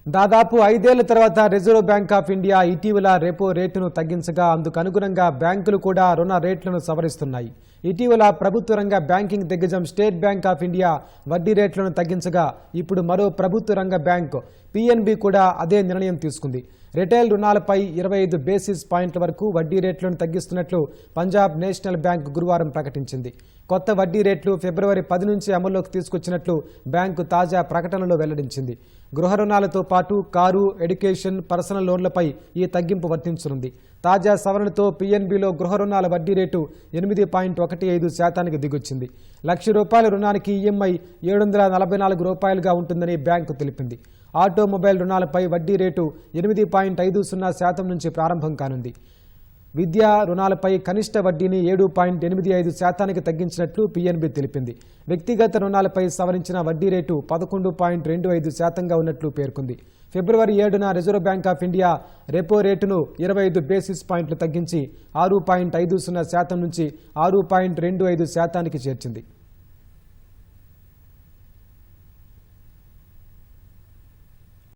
దాదాపు 5 ఏళ్ల తర్వాత రిజర్వ్ బ్యాంక్ ఆఫ్ ఇండియా ఇటీవల రెపో రేటును తగ్గించగా అందుకు అనుగుణంగా బ్యాంకులు కూడా రుణ రేట్లను సవరిస్తున్నాయి. ఇటీవల ప్రభుత్వ రంగ బ్యాంకింగ్ దిగ్గజం స్టేట్ బ్యాంక్ ఆఫ్ ఇండియా వడ్డీ రేట్లను తగ్గించగా ఇప్పుడు మరో ప్రభుత్వ రంగ బ్యాంక్ పిఎన్బి కూడా అదే నిర్ణయం తీసుకుంది. రిటైల్ రుణాలపై 25 బేసిస్ పాయింట్ల వరకు వడ్డీ రేట్లను తగ్గిస్తున్నట్లు పంజాబ్ నేషనల్ బ్యాంక్ గురువారం ప్రకటించింది. కొత్త వడ్డీ రేట్లు ఫిబ్రవరి 10 నుంచి అమల్లోకి తీసుకొచ్చినట్లు బ్యాంకు తాజా ప్రకటనలో వెల్లడించింది. గృహ రుణాలతో పాటు కారు, ఎడ్యుకేషన్, పర్సనల్ లోన్లపై ఈ తగ్గింపు వర్తించనుంది. తాజా సవరణతో పిఎన్బిలో గృహ రుణాల వడ్డీ రేటు 8.15% దిగొచ్చింది. ₹1,00,000 రుణానికి ఈఎంఐ ₹744గా ఉంటుందని బ్యాంకు తెలిపింది. ఆటోమొబైల్ రుణాలపై వడ్డీ రేటు 8.50% నుంచి ప్రారంభం కానుంది. విద్యా రుణాలపై కనిష్ట వడ్డీని 7.85% తగ్గించినట్లు పిఎన్బి తెలిపింది. వ్యక్తిగత రుణాలపై సవరించిన వడ్డీ రేటు 11.25%గా ఉన్నట్లు పేర్కొంది. ఫిబ్రవరి 7న reserve bank of India repo రేటును 25 బేసిస్ పాయింట్లు తగ్గించి 6.50% నుంచి 6.25%కి చేర్చింది.